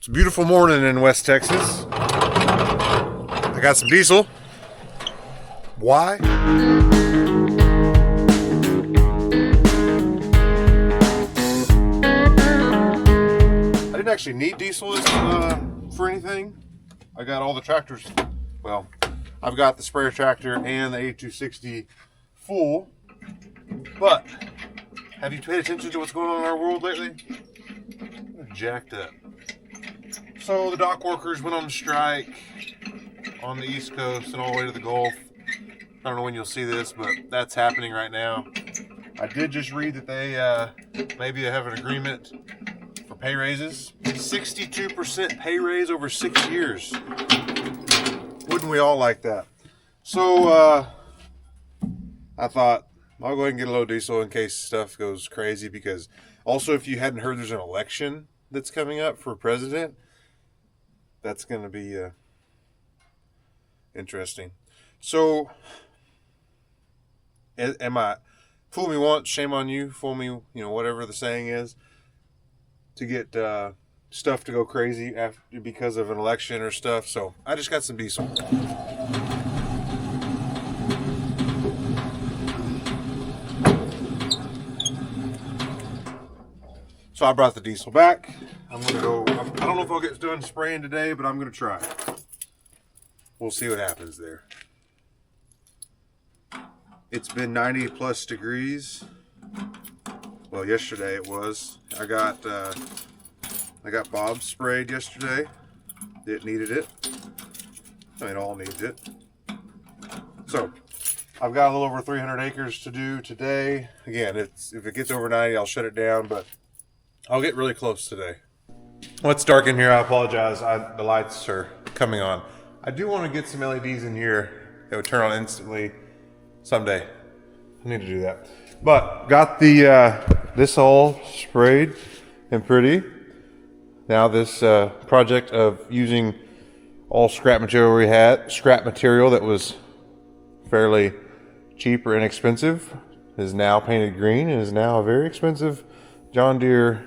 It's a beautiful morning in West Texas. I got some diesel. Why? I didn't actually need diesel for anything. I got all the tractors. Well, I've got the sprayer tractor and the A260 full. But have you paid attention to what's going on in our world lately? We're jacked up. So the dock workers went on strike on the East Coast and all the way to the Gulf. I don't know when you'll see this, but that's happening right now. I did just read that they maybe have an agreement for pay raises. 62% pay raise over 6 years. Wouldn't we all like that? So I thought I'll go ahead and get a little diesel in case stuff goes crazy, because also, if you hadn't heard, there's an election that's coming up for president. That's going to be interesting. So, am I, fool me once, shame on you, fool me, whatever the saying is, to get stuff to go crazy because of an election or stuff. So, I just got some diesel. So I brought the diesel back. I'm gonna go, I don't know if I'll get done spraying today, but I'm gonna try. We'll see what happens there. It's been 90 plus degrees. Well, yesterday it was. I got Bob sprayed yesterday. It needed it. I mean, it all needs it. So I've got a little over 300 acres to do today. Again, if it gets over 90, I'll shut it down, but I'll get really close today. Well, it's dark in here. I apologize. The lights are coming on. I do want to get some LEDs in here that would turn on instantly someday. I need to do that. But got the this all sprayed and pretty. Now this project of using all scrap material we had, scrap material that was fairly cheap or inexpensive, is now painted green and is now a very expensive John Deere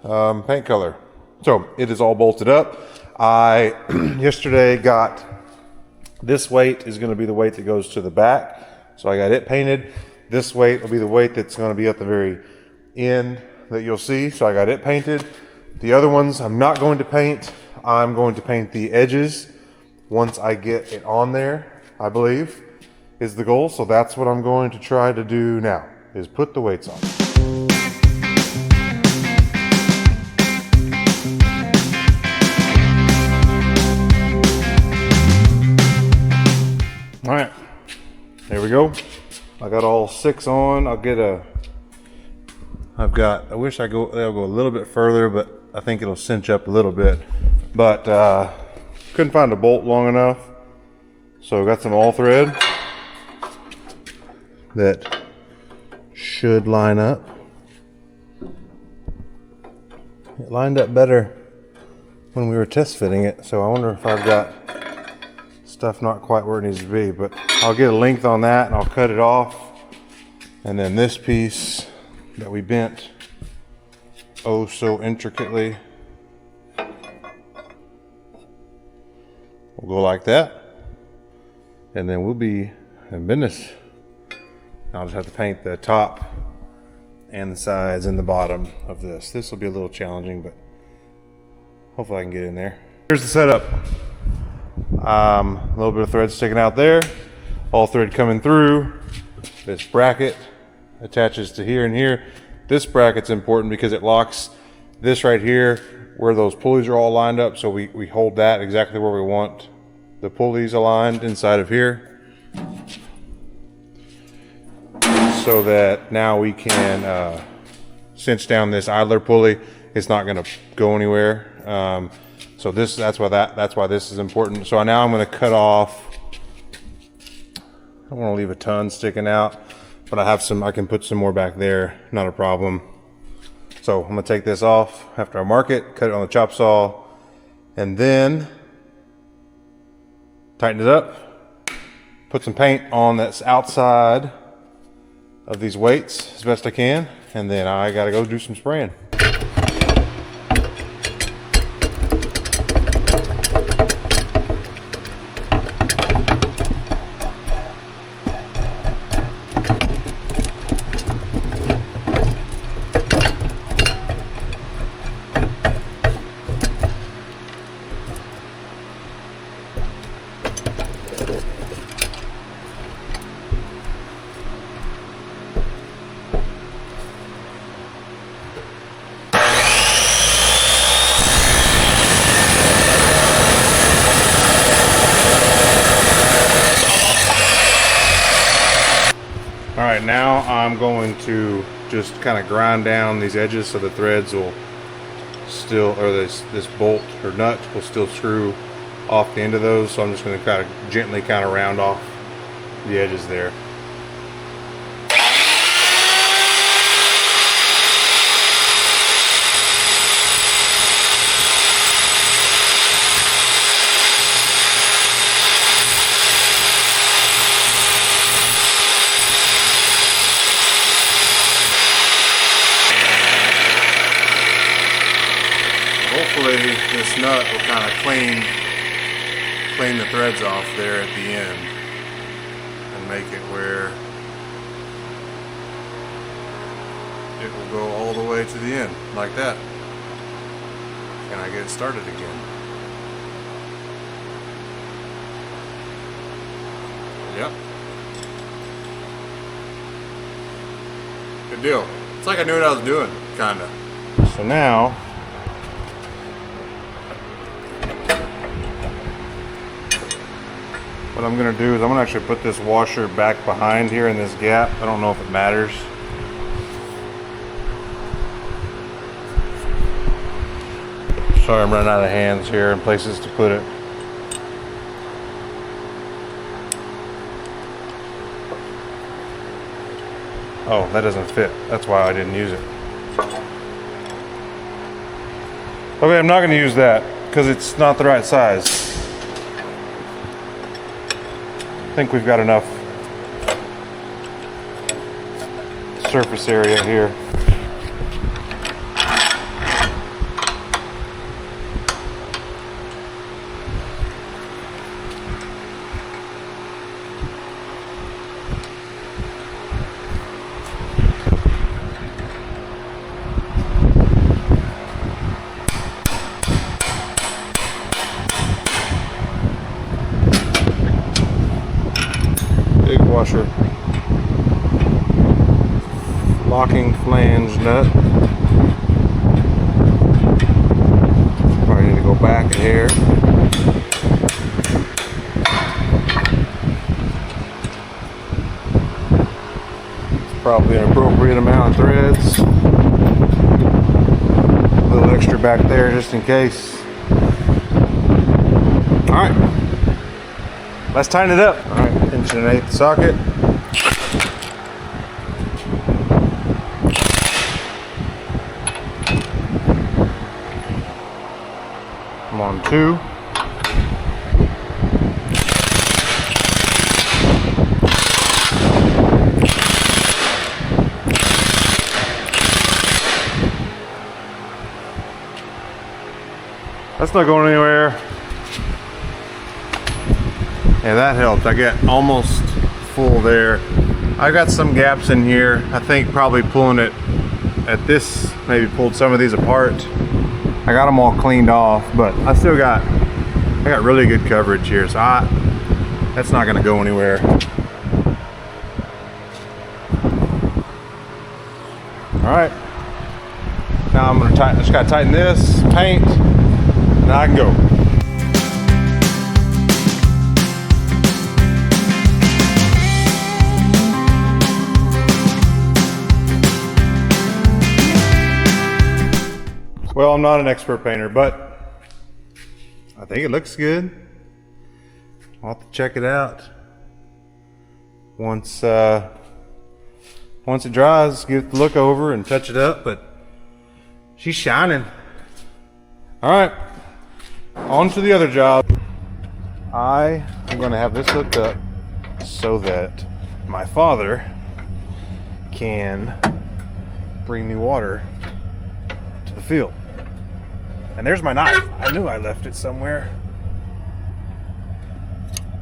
paint color. So it is all bolted up. I yesterday got this weight is going to be the weight that goes to the back. So I got it painted. This weight will be the weight that's going to be at the very end that you'll see. So I got it painted. The other ones I'm not going to paint. I'm going to paint the edges once I get it on there, I believe, is the goal. So that's what I'm going to try to do now, is put the weights on. All right, there we go. I got all 6 on. I wish they'll go a little bit further, but I think it'll cinch up a little bit. But couldn't find a bolt long enough. So got some all thread that should line up. It lined up better when we were test fitting it. So I wonder if I've got stuff not quite where it needs to be, but I'll get a length on that and I'll cut it off. And then this piece that we bent oh so intricately will go like that, and then we'll be in business. I'll just have to paint the top and the sides and the bottom of this. This will be a little challenging, but hopefully I can get in there. Here's the setup. A little bit of thread sticking out there, all thread coming through. This bracket attaches to here and here. This bracket's important because it locks this right here where those pulleys are all lined up, so we hold that exactly where we want the pulleys aligned inside of here, so that now we can cinch down this idler pulley. It's not going to go anywhere. So that's why this is important. So now I'm going to cut off. I don't want to leave a ton sticking out, but I can put some more back there, not a problem. So I'm going to take this off after I mark it, cut it on the chop saw, and then tighten it up, put some paint on that's outside of these weights as best I can, and then I got to go do some spraying. right, now I'm going to just kind of grind down these edges so the threads will still, or this bolt or nut will still screw off the end of those. So I'm just going to kind of gently kind of round off the edges there. Hopefully this nut will kind of clean the threads off there at the end and make it where it will go all the way to the end like that. Can I get it started again? Yep. Good deal. It's like I knew what I was doing, kinda. So now what I'm going to do is I'm going to actually put this washer back behind here in this gap. I don't know if it matters. Sorry, I'm running out of hands here and places to put it. Oh, that doesn't fit. That's why I didn't use it. Okay, I'm not going to use that because it's not the right size. I think we've got enough surface area here. Big washer. Locking flange nut. Probably need to go back a hair. It's probably an appropriate amount of threads. A little extra back there just in case. Alright. Let's tighten it up. Alright, 1 1/8" socket. I'm on 2. That's not going anywhere. Yeah, that helped. I get almost full there. I got some gaps in here. I think probably pulling it at this, maybe pulled some of these apart. I got them all cleaned off, but I got really good coverage here, so that's not gonna go anywhere. All right, now I'm gonna just gotta tighten this, paint, and I can go. Well, I'm not an expert painter, but I think it looks good. I'll have to check it out once it dries. Give it the look over and touch it up, but she's shining. All right, on to the other job. I am going to have this hooked up so that my father can bring me water to the field. And there's my knife. I knew I left it somewhere.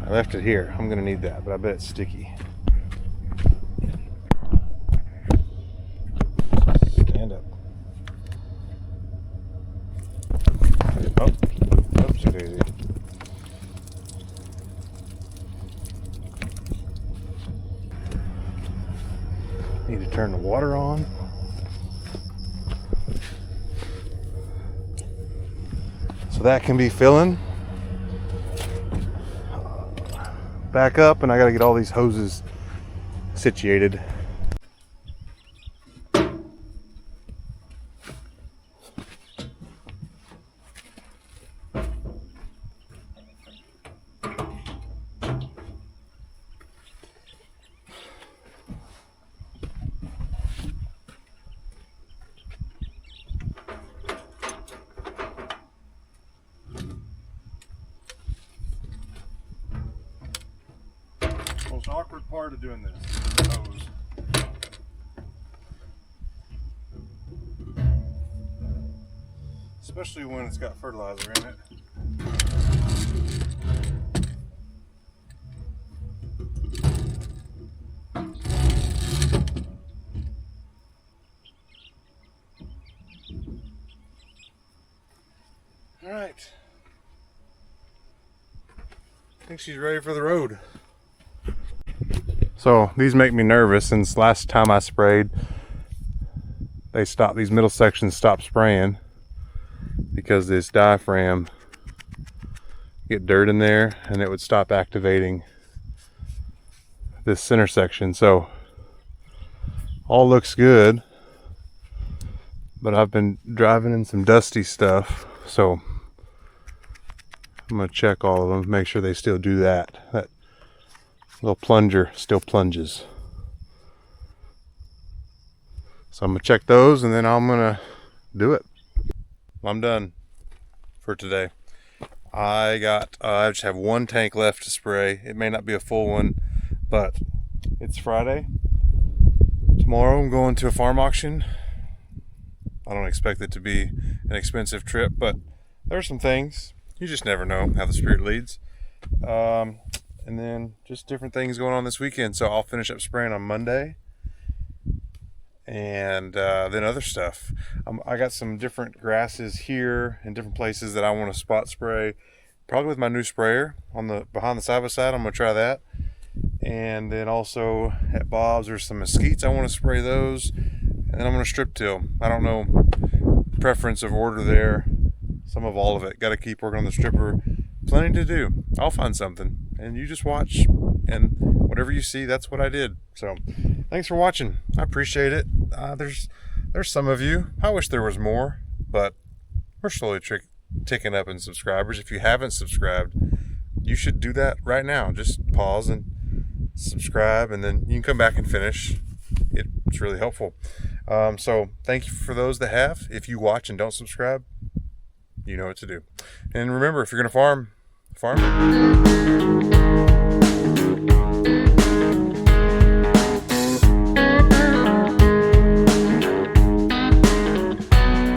I left it here. I'm gonna need that, but I bet it's sticky. Stand up. Oh, oopsie daisy. Need to turn the water on. So that can be filling back up, and I got to get all these hoses situated most awkward part of doing this is the hose. Especially when it's got fertilizer in it. All right. I think she's ready for the road. So these make me nervous. Since last time I sprayed, they stopped, these middle sections stopped spraying because this diaphragm get dirt in there and it would stop activating this center section. So all looks good, but I've been driving in some dusty stuff, so I'm gonna check all of them, make sure they still do that. That little plunger still plunges. So I'm gonna check those and then I'm gonna do it. I'm done for today. I just have one tank left to spray. It may not be a full one, but it's Friday. Tomorrow I'm going to a farm auction. I don't expect it to be an expensive trip, but there are some things. You just never know how the spirit leads. And then just different things going on this weekend. So I'll finish up spraying on Monday. And then other stuff. I got some different grasses here in different places that I want to spot spray. Probably with my new sprayer on the behind the side-by-side. I'm going to try that. And then also at Bob's there's some mesquites. I want to spray those. And then I'm going to strip till. I don't know preference of order there. Some of all of it. Got to keep working on the stripper. Plenty to do. I'll find something. And you just watch. And whatever you see, that's what I did. So thanks for watching. I appreciate it. There's some of you. I wish there was more. But we're slowly ticking up in subscribers. If you haven't subscribed, you should do that right now. Just pause and subscribe. And then you can come back and finish. It's really helpful. So thank you for those that have. If you watch and don't subscribe, you know what to do. And remember, if you're going to farm.